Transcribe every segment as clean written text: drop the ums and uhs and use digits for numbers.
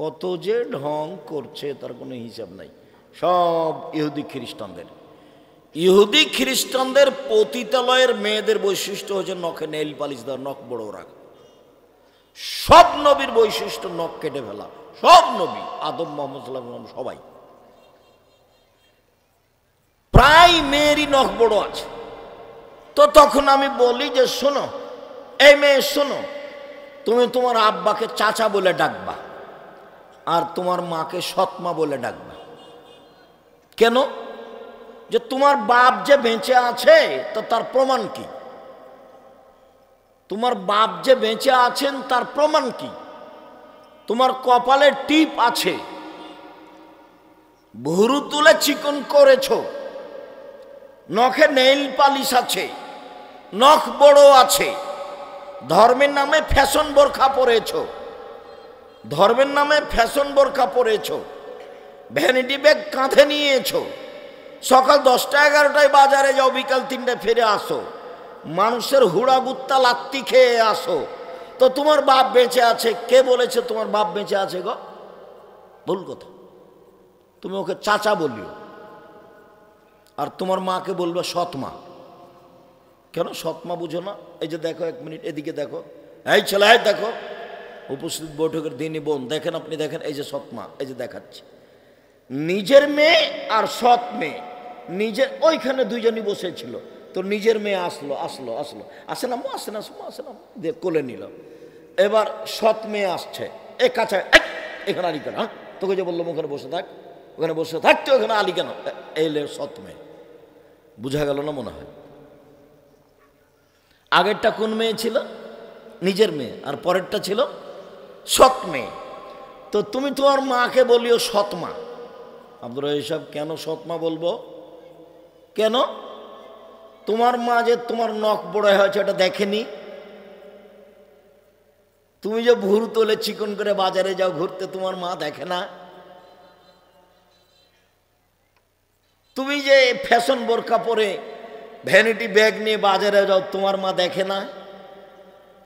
কত যে ঢং করছে তার কোনো হিসাব নাই। সব ইহুদি খ্রিস্টানদের। ইহুদি খ্রিস্টানদের পতিতালয়ের মেয়েদের বৈশিষ্ট্য হচ্ছে নখে নেইল পালিশ দেওয়া, নখ বড় রাখা। সব নবীর বৈশিষ্ট্য নখ কেটে ফেলা। সব নবী, আদম, মোহাম্মদ সাল্লাল্লাহু আলাইহি ওয়াসাল্লাম, সবাই। প্রায় মেয়েরই নখ বড় আছে। তো তখন আমি বলি যে শোনো, এই মেয়ে শোনো, তুমি তোমার আব্বাকে চাচা বলে ডাকবা আর তোমার মাকে সৎমা বলে ডাকবা। কেন? যে তোমার বাপ যে বেঁচে আছে তো তার প্রমাণ কি? তোমার বাপ যে বেঁচে আছেন তার প্রমাণ কি? তোমার কপালে টিপ আছে, ভুরু তুলে চিকন করেছো, নখে নেইল পালিশ আছে, নখ বড় আছে, ধর্মের নামে ফ্যাশন বোরখা পরেছো, ধর্মের নামে ফ্যাশন বোরখা পরেছো, ভ্যানিটি ব্যাগ কাঁধে নিয়েছো, সকাল 10টা 11টায় বাজারে যাও, বিকাল 3টায় ফিরে আসো, মানুষের হুড়া গুত্তা লাত্তি খেয়ে আসো। তো তোমার বাপ বেঁচে আছে? কে বলেছে তোমার বাপ বেঁচে আছে গো? ভুল কথা। তুমি ওকে চাচা বলিও, আর তোমার মাকে বলবে সৎমা। কেন সৎমা বুঝো না? এই যে দেখো, 1 মিনিট এদিকে দেখো, এই ছেলে দেখো, উপস্থিত বৈঠকের দিনই বোন দেখেন, আপনি দেখেন, এই যে সৎমা, এই যে দেখাচ্ছে নিজের মেয়ে আর সৎ মেয়ে। নিজের ওইখানে দুইজনই বসেছিল, তো নিজের মেয়ে আসলো, আসেন আম্মু, আসেন দিয়ে কোলে নিল। এবার সৎ মেয়ে আসছে, এ কাছে, এখানে আলি কেন? তোকে যে বললাম ওখানে বসে থাক, ওখানে বসে থাকতে, ওখানে আলি কেন? এলে সৎ মেয়ে। বুঝা গেল না মনে হয়? আগেরটা কোন মেয়ে ছিল? নিজের মেয়ে, আর পরেরটা ছিল সৎ মেয়ে। তো তুমি তোমার মাকে বলিও সৎমা। আব্দুর রহিম সাহেব, কেন সৎমা বলবো? কেন? তোমার মা যে তোমার নখ বড় হয়েছে এটা দেখেনি? তুমি যে ভুরু তোলে চিকন করে বাজারে যাও ঘুরতে, তোমার মা দেখে না? তুমি যে ফ্যাশন বোরকা পরে ভ্যানিটি ব্যাগ নিয়ে বাজারে যাও, তোমার মা দেখে না?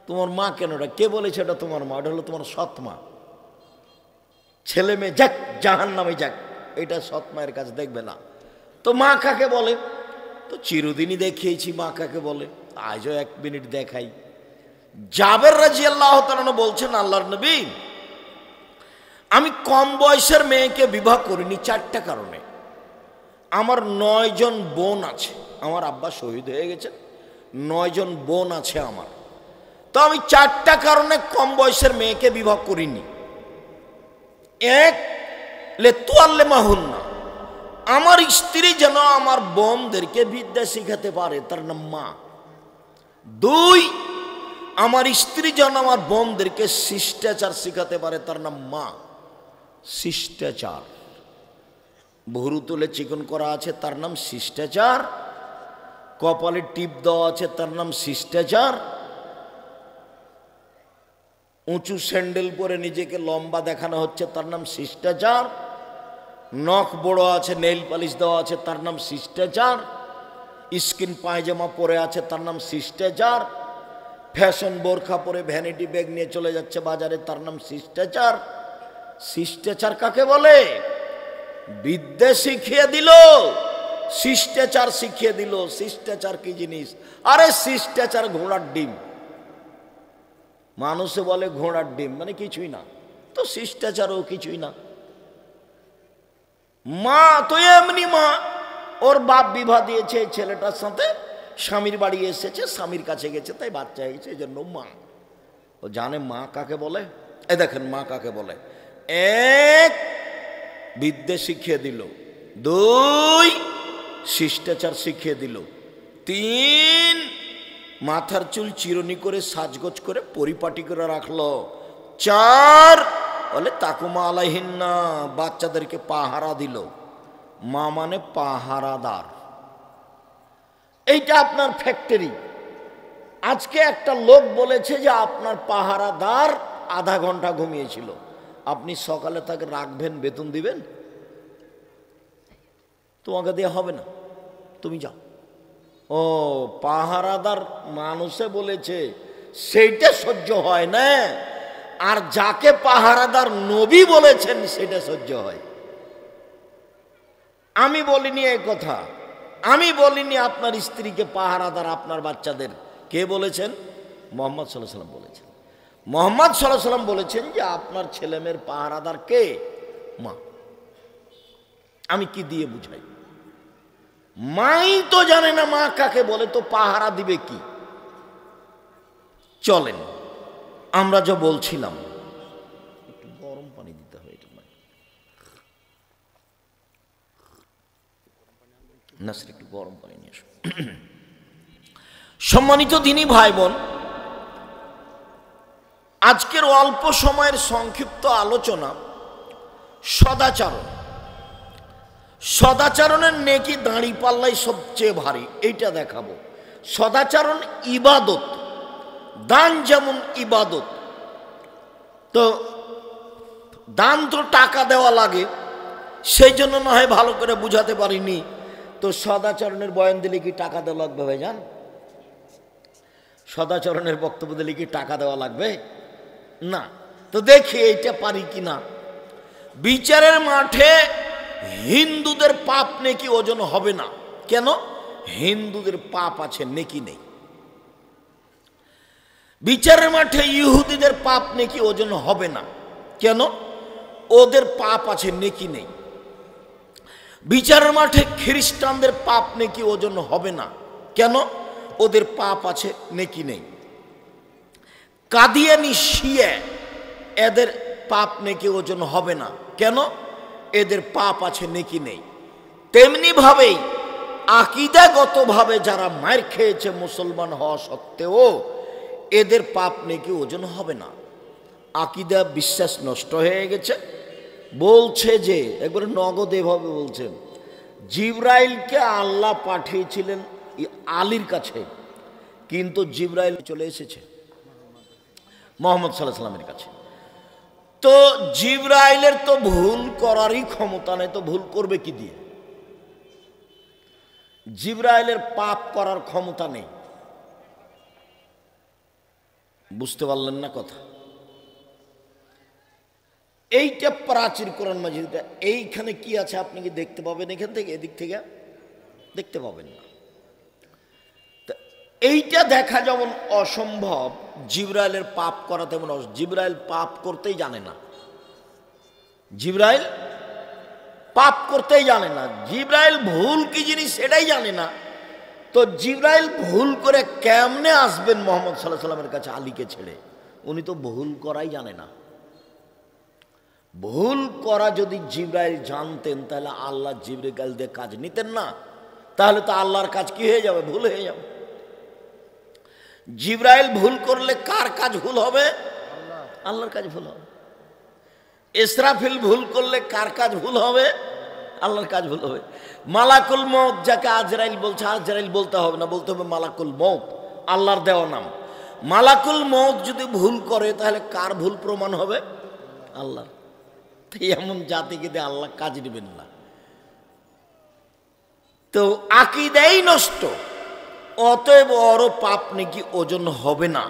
তোমার মা কেন? এটা কে বলেছে এটা তোমার মা? এটা হলো তোমার সৎ মা। ছেলে মেয়ে যাক জাহান্নামে যাক, এটা সৎ মায়ের কাছে দেখবে না। তো মা কাকে বলে? তো চিরদিনই দেখিয়েছি মা কাকে বলে, আজও 1 মিনিট দেখাই। জাবের রাদিয়াল্লাহু তাআলা বলছেন, আল্লাহর নবী, আমি কম বয়সের মেয়েকে বিবাহ করিনি 4টা কারণে। আমার 9 জন বোন আছে, আমার আব্বা শহীদ হয়ে গেছে, 9 জন বোন আছে আমার। তো আমি 4টা কারণে কম বয়সের মেয়েকে বিবাহ করিনি। 1, লেতুয়াল্লেমাহুন্না, আমার স্ত্রী যেন আমার বোনদেরকে বিদ্যা শিখাতে পারে, তার নাম মা। 2, আমার স্ত্রী যেন আমার বোনদেরকে শিষ্টাচার শিখাতে পারে, তার নাম মা। শিষ্টাচার, ভুরু তুলে চিকন করা আছে, তার নাম শিষ্টাচার। কপালে টিপ দেওয়া আছে, তার নাম শিষ্টাচার। উঁচু স্যান্ডেল পরে নিজেকে লম্বা দেখানো হচ্ছে, তার নাম শিষ্টাচার। নখ বড় আছে, নেইল পালিশ দেওয়া আছে, তার নাম শিষ্টাচার। স্কিন পায়জামা পরে আছে, তার নাম শিষ্টাচার। ফ্যাশন বোরখা পরে ভ্যানিটি ব্যাগ নিয়ে চলে যাচ্ছে বাজারে, তার নাম শিষ্টাচার। শিষ্টাচার কাকে বলে? বিদ্যা শিখিয়ে দিল, শিষ্টাচার শিখিয়ে দিল। শিষ্টাচার কি জিনিস? আরে শিষ্টাচার ঘোড়ার ডিম। মানুষে বলে ঘোড়ার ডিম মানে কিছুই না, তো শিষ্টাচারও কিছুই না। মা তো এমনি মা, ওর বাপ বিবাহ দিয়েছে এই ছেলেটার সাথে, স্বামীর বাড়ি এসেছে, স্বামীর কাছে গেছে, তাই বাচ্চা হয়েছে, এই জন্য মা। ও জানে মা কাকে বলে? এ দেখেন মা কাকে বলে। 1, বিদ্যা শিখিয়ে দিল। 2, শিষ্টাচার শিখিয়ে দিল। 3, মাথার চুল চিরুনি করে সাজগোজ করে পরিপাটি করে রাখলো। 4, বলে তাকুমা আলাইহিন্না, বাচ্চাদেরকে পাহারা দিল। মা মানে পাহারাদার। এইটা আপনার ফ্যাক্টরি। আজকে একটা লোক বলেছে যে আপনার পাহারাদার আধা ঘন্টা ঘুমিয়েছিল, আপনি সকালে তাকে রাখবেন, বেতন দিবেন? তোমাকে দেওয়া হবে না, তুমি যাও। ও পাহারাদার মানুষে বলেছে, সেইটা সহ্য হয় না। আর যাকে পাহারাদার নবী বলেছেন সেটা সহ্য হয়। আমি বলিনি এই কথা, আমি বলিনি আপনার স্ত্রীকে পাহারাদার আপনার বাচ্চাদের। কে বলেছেন? মুহাম্মদ সাল্লাল্লাহু আলাইহি ওয়াসাল্লাম বলেছেন। মুহাম্মদ সাল্লাল্লাহু আলাইহি ওয়াসাল্লাম বলেছেন যে আপনার ছেলেমেয়ের পাহারাদার কে? মা। আমি কি দিয়ে বুঝাই? মাই তো জানে না মা কাকে বলে, তো পাহারা দিবে কি? চলেন আমরা যা বলছিলাম, একটু গরম পানি দিতে হয় এটা নাসির, একটু গরম পানি নিয়ে আসো। সম্মানিত দিনী ভাই বোন, আজকের অল্প সময়ের সংক্ষিপ্ত আলোচনা সদাচরণ। সদাচরণের নেকি দাঁড়িপাল্লাই সবচেয়ে ভারী, এইটা দেখাবো। সদাচরণ ইবাদত, দান যেমন ইবাদত। তো দান তো টাকা দেওয়া লাগে, সেই জন্য না হয় ভালো করে বুঝাতে পারিনি। তো সদাচরণের বয়ান দিলে কি টাকা দেওয়া লাগবে ভাইজান? সদাচরণের বক্তব্য দিলে কি টাকা দেওয়া লাগবে? না। তো দেখি এইটা পারি কি না। বিচারের মাঠে হিন্দুদের পাপ নেকি ওজন হবে না। কেন? হিন্দুদের পাপ আছে, নেকি নেই। বিচারের মাঠে ইহুদিদের পাপ নেকি ওজন হবে না। কেন? ওদের পাপ আছে, নেকি নেই। বিচারের মাঠে খ্রিস্টানদের পাপ নেকি ওজন হবে না। কেন? ওদের পাপ আছে, নেকি নেই। কাদিয়ানি শিয়া, এদের পাপ নেকি ওজন হবে না। কেন? এদের পাপ আছে, নেকি নেই। তেমনি ভাবেই আকীদাগতভাবে যারা মার খেয়েছে মুসলমান হওয়া সত্ত্বেও এদের পাপ নেকি ওজন হবে না। আকীদা বিশ্বাস নষ্ট হয়ে গেছে। বলছে যে, একবারে নগদ এভাবে বলছেন, জিবরাইলকে আল্লাহ পাঠিয়েছিলেন আলীর কাছে, কিন্তু জিবরাইল চলে এসেছে মুহাম্মদ সাল্লাল্লাহু আলাইহি ওয়াসাল্লামের কাছে। তো জিবরাইলের তো ভুল করারই ক্ষমতা নেই, তো ভুল করবে কি দিয়ে? জিবরাইলের পাপ করার ক্ষমতা নেই। বুঝতে পারলেন না কথা? এইটা প্রাচীর কোরআন মাজিদটা, এইখানে কি আছে আপনি কি দেখতে পাবেন? এখান থেকে এদিক থেকে দেখতে পাবেন না। এইটা দেখা যেমন অসম্ভব, জিবরাইলের পাপ করা তেমন। জিবরাইল পাপ করতেই জানে না। জিবরাইল পাপ করতেই জানে না। জিবরাইল ভুল কি জিনিস সেটাই জানে না। তো জিবরাইল ভুল করে কেমনে আসবেন মুহাম্মদ সাল্লাল্লাহু আলাইহি ওয়াসাল্লামের কাছে আলীকে ছেড়ে? উনি তো ভুল করাই জানে না। ভুল করা যদি জিবরাইল জানতেন তাহলে আল্লাহ জিবরাইল দিয়ে কাজ নিতেন না। তাহলে তো আল্লাহর কাজ কি হয়ে যাবে? ভুল হয়ে যাবে। জিবরাইল ভুল করলে কার কাজ ভুল হবে? আল্লাহর কাজ ভুল হবে। ইসরাফিল ভুল করলে কার কাজ ভুল হবে? আল্লাহর কাজ ভুল হবে। মালাকুল মউত যাকে আজরাইল বলছে, আজরাইল বলতে হবে না, বলতে হবে মালাকুল মউত, আল্লাহর দেওয়া নাম। মালাকুল মউত যদি ভুল করে তাহলে কার ভুল প্রমাণ হবে? আল্লাহ। এমন জাতিকে দিয়ে আল্লাহ কাজ নেবেন না। তো আকীদাই নষ্ট, অতএব ওর পাপ নাকি ওজন হবে না।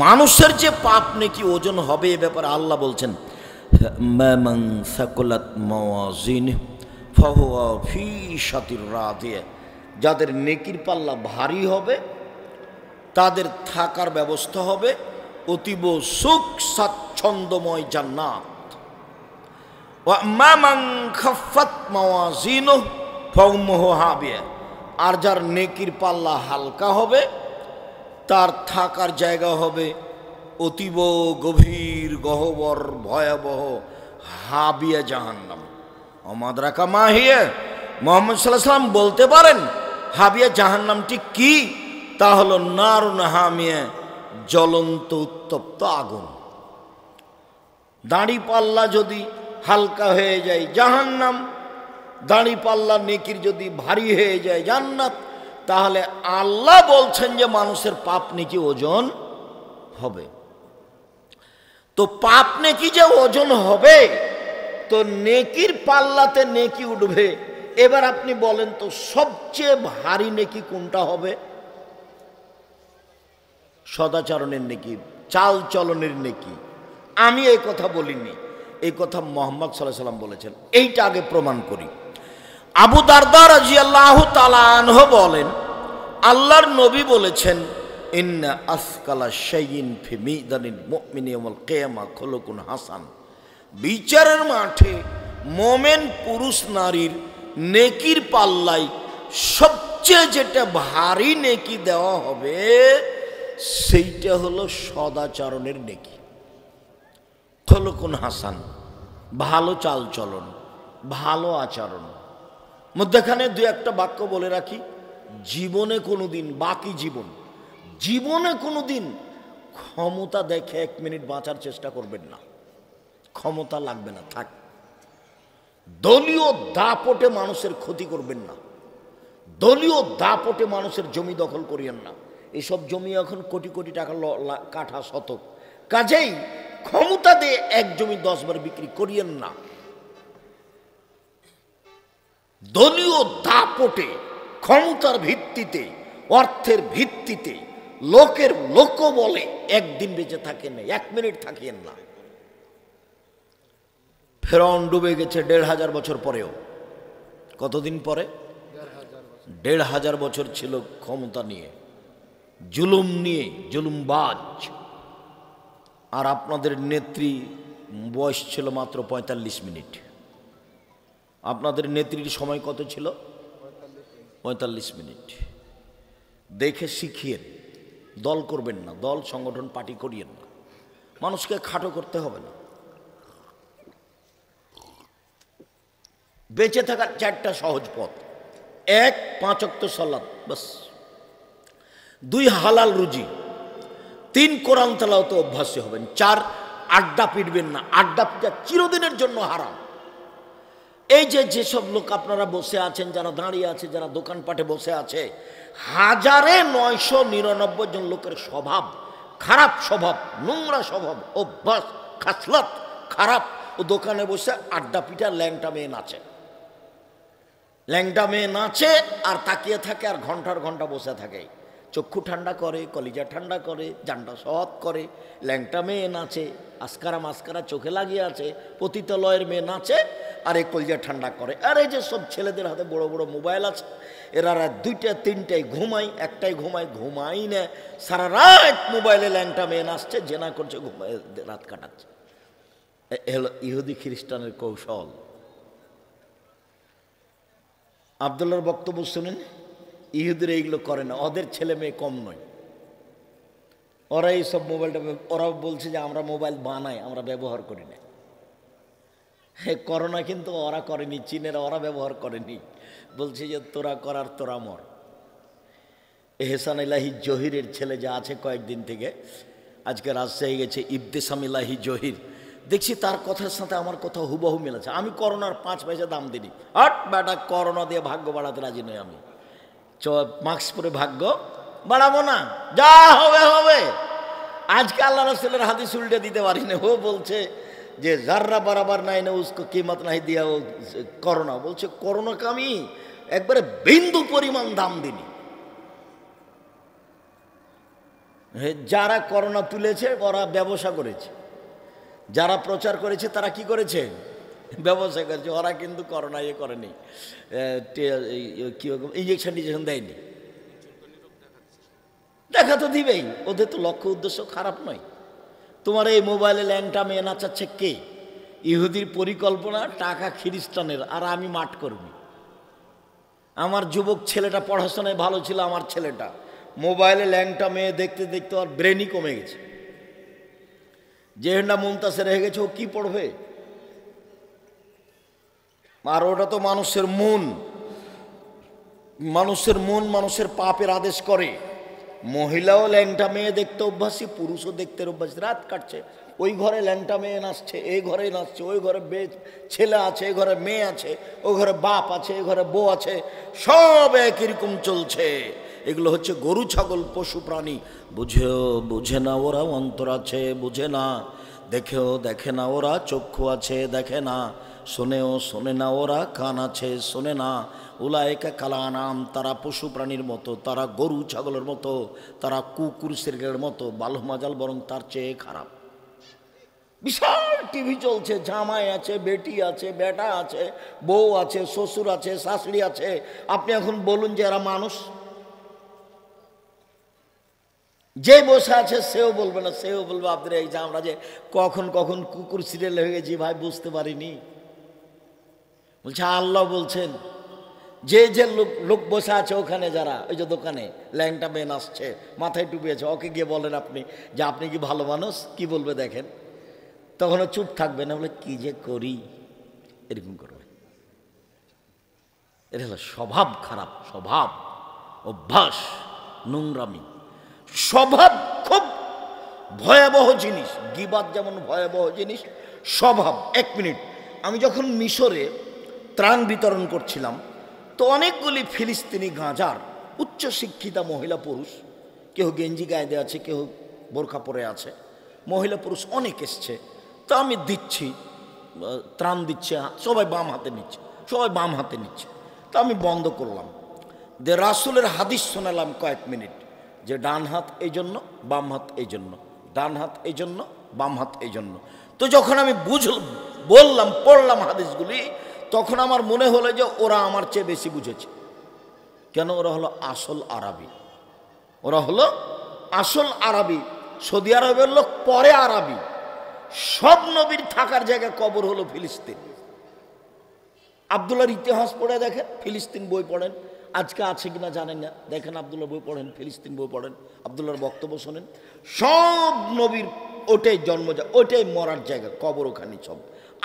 মানুষের যে পাপ নাকি ওজন হবে এ ব্যাপারে আল্লাহ বলছেন, মান সাকুলাত মাওয়াজিনহু ফাহুয়া ফি শাতির রাদিয়া, যাদের নেকির পাল্লা ভারী হবে তাদের থাকার ব্যবস্থা হবে অতীব সুখ স্বাচ্ছন্দ্যময় জান্নাত। ওয়া মান খাফফাত মাওয়াজিনহু ফাউমুহু হাবিয়া, আর যার নেকির পাল্লা হালকা হবে তার থাকার জায়গা হবে অতীব গভীর গহ্বর ভয়াবহ হাবিয়া জাহান্নাম। অমাদরাকা মাহিয়া, মুহাম্মদ সাল্লাল্লাহু আলাইহি ওয়াসাল্লাম বলতে পারেন হাবিয়া জাহান্নামটি কি? তা হলো নারুন হামিয়া, জ্বলন্ত উত্তপ্ত আগুন। দাড়ি পাল্লা যদি হালকা হয়ে যায় জাহান্নাম, দাড়ি পাল্লা নেকির যদি ভারী হয়ে যায় জান্নাত। তাহলে আল্লাহ বলছেন যে মানুষের পাপ নেকি ওজন হবে। তো পাপ নেকি যে ওজন হবে, তো নেকির পাল্লাতে নেকি উঠবে। এবার আপনি বলেন তো সবচেয়ে ভারী নেকি কোনটা হবে? সদাচরণের নেকি, চাল চলনের নেকি, আমি এই কথা বলিনি, এই কথা মুহাম্মদ সাল্লাল্লাহু আলাইহি সাল্লাম বলেছেন। এইটা আগে প্রমাণ করি। আবু দারদা রাদিয়াল্লাহু তাআলা আনহু বলেন, আল্লাহর নবী বলেছেন, ইন্না আসকালা শাইইন ফি মিজানিল মুমিনি ইয়াউমাল কিয়ামা খুলুকুন হাসান। বিচারের মাঠে মোমেন পুরুষ নারীর নেকির পাল্লায় সবচেয়ে যেটা ভারী নেকি দেওয়া হবে সেইটা হলো সদাচরণের নেকি। খুলুকুন হাসান, ভালো চালচলন, ভালো আচরণ। মধ্যখানে দু একটা বাক্য বলে রাখি, জীবনে কোনোদিন, বাকি জীবনে কোনোদিন ক্ষমতা দেখে 1 মিনিট বাঁচার চেষ্টা করবেন না। ক্ষমতা লাগবে না, থাক। দলীয় দাপটে মানুষের ক্ষতি করবেন না, দলীয় দাপটে মানুষের জমি দখল করিয়েন না। এসব জমি এখন কোটি কোটি টাকা কাঠা শতক, কাজেই ক্ষমতা দিয়ে এক জমি 10 বার বিক্রি করিয়েন না। দলীয় দাপটে, ক্ষমতার ভিত্তিতে, অর্থের ভিত্তিতে, লোকের লোক বলে একদিন বেঁচে থাকেন না, 1 মিনিট থাকিয়েন না। ফেরাউন ডুবে গেছে 1500 বছর পরেও। কতদিন পরে? 1500 বছর ছিল ক্ষমতা নিয়ে, জুলুম নিয়ে, জুলুমবাজ। আর আপনাদের নেত্রী বয়স ছিল মাত্র 45 মিনিট। আপনাদের নেত্রীর সময় কত ছিল? 45 মিনিট। দেখে শিখিয়েন, দল করবেন না, দল সংগঠন পার্টি করিয়েন না। মানুষকে খাটো করতে হবে না। বেঁচে থাকার 4টা সহজ পথ: 1, 5 ওয়াক্ত সালাত, বাস। 2, হালাল রুজি। 3, কোরআন তেলাওয়াতে অভ্যাসী হবেন। 4, আড্ডা পিটবেন না। আড্ডা পিটা চিরদিনের জন্য হারাম। এই যেসব লোক আপনারা বসে আছেন, যারা দাঁড়িয়ে আছে, যারা দোকানপাটে বসে আছে, 1999 জন লোকের স্বভাব খারাপ, স্বভাব নোংরা, স্বভাব অভ্যাস খাসলাত খারাপ। ও দোকানে বসে আড্ডা পিটা, ল্যাংটা মেয়ে নাচে, ল্যাংটা মেয়ে নাচে আর তাকিয়ে থাকে আর ঘন্টার ঘন্টা বসে থাকে। চক্ষু ঠান্ডা করে, কলিজা ঠান্ডা করে, জানটা সৎ করে। ল্যাংটা মেয়ে নাচে, আসকারা মাস্কারা চোখে লাগিয়ে আছে, পতিতালয়ের মেয়ে নাচে আর এই কলিজা ঠান্ডা করে। আর এই যে সব ছেলেদের হাতে বড় বড় মোবাইল আছে, এরা রাত 2টা 3টায় ঘুমাই, 1টায় ঘুমাই না, সারা রাত মোবাইলে ল্যাংটা মেয়ে নাচছে, জেনা করছে, ঘুমায় রাত কাটাচ্ছে। হলো ইহুদি খ্রিস্টানের কৌশল। আব্দুল্লাহর বক্তব্য শুনেন, ইহুদিরা এইগুলো করে না, ওদের ছেলে মেয়ে কম নয়। ওরা এইসব মোবাইলটা, ওরা বলছে যে আমরা মোবাইল বানাই, আমরা ব্যবহার করি না। করোনা কিন্তু ওরা করেনি, চীনেরা ওরা ব্যবহার করেনি। বলছে যে তোরা করার তোরা মর। এহসান ইলাহি জহিরের ছেলে যা আছে কয়েকদিন থেকে, আজকে রাজশাহী গেছে, ইবতেসাম ইলাহি জহির, দেখছি তার কথার সাথে আমার কথা হুবহু মিলেছে। আমি করোনার 5 পয়সা দাম দিই। হট বেটা, করোনা দিয়ে ভাগ্য বাড়াতে রাজি নই আমি। মাস্ক পরে ভাগ্য বাড়াবো না, যা হবে হবে। আজকে আল্লাহ রাসূলের হাদিস উল্টে দিতে পারি না। ও বলছে যে জাররা বরাবর নাই না উসকো কিমত নাই দিয়া ও করোনা। বলছে করোনাকে আমি একবারে বিন্দু পরিমাণ দাম দিনি। যারা করোনা তুলেছে ওরা ব্যবসা করেছে, যারা প্রচার করেছে তারা কি করেছে? ব্যবসা করেছে। ওরা কিন্তু করোনা ইয়ে করেনি, কি ইঞ্জেকশন দেয়নি। দেখা তো দিবেই, ওদের তো লক্ষ্য উদ্দেশ্য খারাপ নয়। তোমার এই মোবাইলে ল্যাংটা মেয়ে নাচাচ্ছে কে? ইহুদির পরিকল্পনা, টাকা খ্রিস্টানের, আর আমি মাঠ কর্মী। আমার যুবক ছেলেটা পড়াশোনায় ভালো ছিল, আমার ছেলেটা মোবাইলে ল্যাংটা মেয়ে দেখতে দেখতে আর ব্রেনই কমে গেছে। যেহেন্ডা মুমতাজে রেখে গেছে, ও কি পড়বে? আর ওটা তো মানুষের মন, মানুষের পাপের আদেশ করে। মহিলাও ল্যাংটা মেয়ে দেখতে অভ্যাসী, পুরুষও দেখতে অভ্যাসী। রাত কাটছে, ওই ঘরে ল্যাংটা মেয়ে নাচছে, এই ঘরে নাচছে, ওই ঘরে ছেলে আছে, এই ঘরে মেয়ে আছে, ওই ঘরে বাপ আছে, এই ঘরে বউ আছে, সব একই রকম চলছে। এগুলো হচ্ছে গরু ছাগল পশু প্রাণী। বুঝে না ওরা, অন্তর আছে বুঝে না, দেখেও দেখে না ওরা, চক্ষু আছে দেখে না, শোনেও শোনে না ওরা, কান আছে শোনে না। উলায়েকা কালানাম, তারা পশু প্রাণীর মতো, তারা গরু ছাগলের মতো, তারা কুকুর সিরগের মতো, বালু মাজাল বরং তার চেয়ে খারাপ। বিশাল টিভি চলছে, জামাই আছে, বেটি আছে, বেটা আছে, বউ আছে, শ্বশুর আছে, শাশুড়ি আছে। আপনি এখন বলুন যে এরা মানুষ? যে বসে আছে সেও বলবে না, সেও বলবে আপনার এই যে আমরা যে কখন কখন কুকুর সিরিয়াল হয়ে গেছি ভাই বুঝতে পারিনি। বলছে আল্লাহ বলছেন যে যে লোক বসে আছে ওখানে, যারা ওই যে দোকানে ল্যাংটা বেন আসছে, মাথায় টুপি আছে, ওকে গিয়ে বলেন আপনি যে আপনি কি ভালো মানুষ? কি বলবে দেখেন? তখনও চুপ থাকবে না, বলে কি যে করি, এরকম করবে। এটা হলো স্বভাব খারাপ, স্বভাব, অভ্যাস, নোংরামি। স্বভাব খুব ভয়াবহ জিনিস। গীবাত যেমন ভয়াবহ জিনিস, স্বভাব। 1 মিনিট, আমি যখন মিশরে ত্রাণ বিতরণ করছিলাম তো অনেকগুলি ফিলিস্তিনি গাঁজার উচ্চশিক্ষিতা মহিলা পুরুষ, কেউ গেঞ্জি গায়ে দিয়ে আছে, কেউ বোরখা পরে আছে, মহিলা পুরুষ অনেক এসছে। তো আমি দিচ্ছি, ত্রাণ দিচ্ছে, সবাই বাম হাতে নিচ্ছে, সবাই বাম হাতে নিচ্ছে। তো আমি বন্ধ করলাম, যে রাসূলের হাদিস শোনালাম কয়েক মিনিট, যে ডান হাত এই জন্য, বাম হাত এই জন্য, ডান হাত এই জন্য, বাম হাত এই জন্য। তো যখন আমি বললাম, পড়লাম হাদিসগুলি, তখন আমার মনে হলো যে ওরা আমার চেয়ে বেশি বুঝেছে। কেন? ওরা হলো আসল আরবি, ওরা হলো আসল আরবি। সৌদি আরবের লোক পরে আরবি। সব নবীর থাকার জায়গা কবর হলো ফিলিস্তিন। আব্দুল্লাহর ইতিহাস পড়ে দেখেন, ফিলিস্তিন বই পড়েন, আজকে আছে কিনা জানেন না, দেখেন আব্দুল্লাহ বই পড়েন, ফিলিস্তিন বই পড়েন, আব্দুল্লাহর বক্তব্য শোনেন। সব নবীর ওটাই জন্ম, ওটাই মরার জায়গা, কবর ওখানে। সব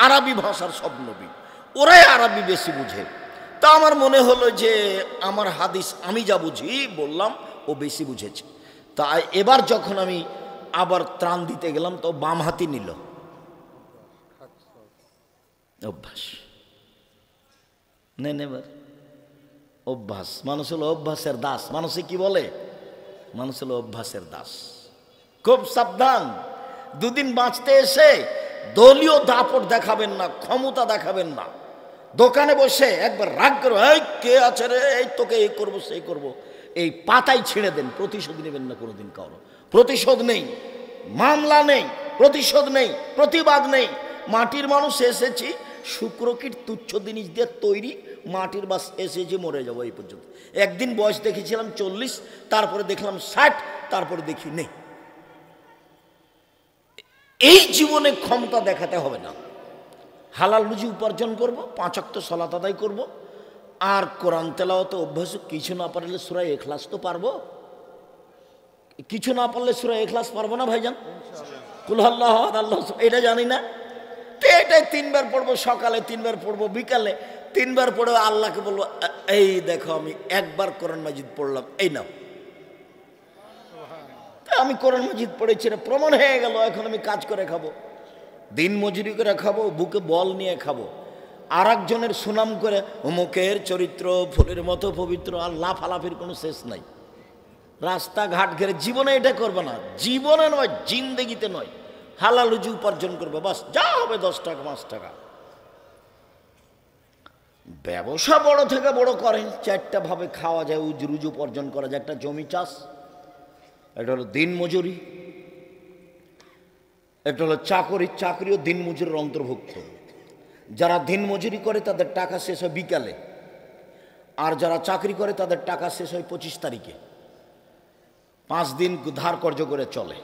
আরবি ভাষার সব নবী, ওরাই আরবি বেশি বুঝে। তা আমার মনে হলো যে আমার হাদিস আমি যা বুঝি বললাম, ও বেশি বুঝেছে। তাই এবার যখন আমি আবার ত্রাণ দিতে গেলাম তো বাম হাতি নিল। অভ্যাস নেন, এবার অভ্যাস। মানুষ হলো অভ্যাসের দাস। মানুষে কি বলে? মানুষ হলো অভ্যাসের দাস। খুব সাবধান। দুদিন বাঁচতে এসে দলীয় দাপট দেখাবেন না, ক্ষমতা দেখাবেন না। দোকানে বসে একবার রাগ করো, এই কে আছে রে, এই তোকে এই করবো সেই করবো, এই পাতাই ছিঁড়ে দেন। প্রতিশোধ নেবেন না কোনোদিন কারো। প্রতিশোধ নেই, মামলা নেই, প্রতিশোধ নেই, প্রতিবাদ নেই। মাটির মানুষ এসেছি, শুক্রকীট তুচ্ছ জিনিস দিয়ে তৈরি মাটির বাস, এসেছি মরে যাবো এই পর্যন্ত। একদিন বয়স দেখেছিলাম 40, তারপরে দেখলাম 60, তারপরে দেখি নেই। এই জীবনে ক্ষমতা দেখাতে হবে না। হালাল রুজি উপার্জন করব, 5 ওয়াক্ত সালাত আদায় করব, আর কোরআন তেলাওয়াত অভ্যাস। কিছু না পারলে সূরা ইখলাস তো পারবো। কিছু না পারলে সূরা ইখলাস পারবো না ভাইজান? কুল আল্লাহু আহাদ আল্লাহু সামাদ, এটা জানি না। তো এটাই 3 বার পড়বো, সকালে 3 বার পড়বো, বিকালে 3 বার পড়ে আল্লাহকে বলবো, এই দেখো আমি একবার কোরআন মাজিদ পড়লাম, এই নাও। আমি কোরআন মাজিদ পড়েছি, প্রমাণ হয়ে গেল। এখন আমি কাজ করে খাবো, দিন মজুরি করে খাবো, বুকে বল নিয়ে খাবো। আর একজনের সুনাম করে অমুকের চরিত্র ফুলের মতো পবিত্র, আর লাফালাফির কোনো শেষ নাই। রাস্তাঘাট ঘেরে জীবনে এটা করবে না, জীবনে নয়, জিন্দেগিতে নয়। হালাল রুজি উপার্জন করবে, বাস যা হবে 10 টাকা 5 টাকা। ব্যবসা বড় থেকে বড় করেন, 4টা ভাবে খাওয়া যায়, রুজি উপার্জন করা যায়। একটা জমি চাষ, একটা হলো দিন মজুরি, একটা হলো চাকরি। চাকরিও দিন মজুরির অন্তর্ভুক্ত। যারা দিন মজুরি করে তাদের টাকা শেষ হয় বিকালে, আর যারা চাকরি করে তাদের টাকা শেষ হয় 25 তারিখে। 5 দিন ধার কর্য করে চলে।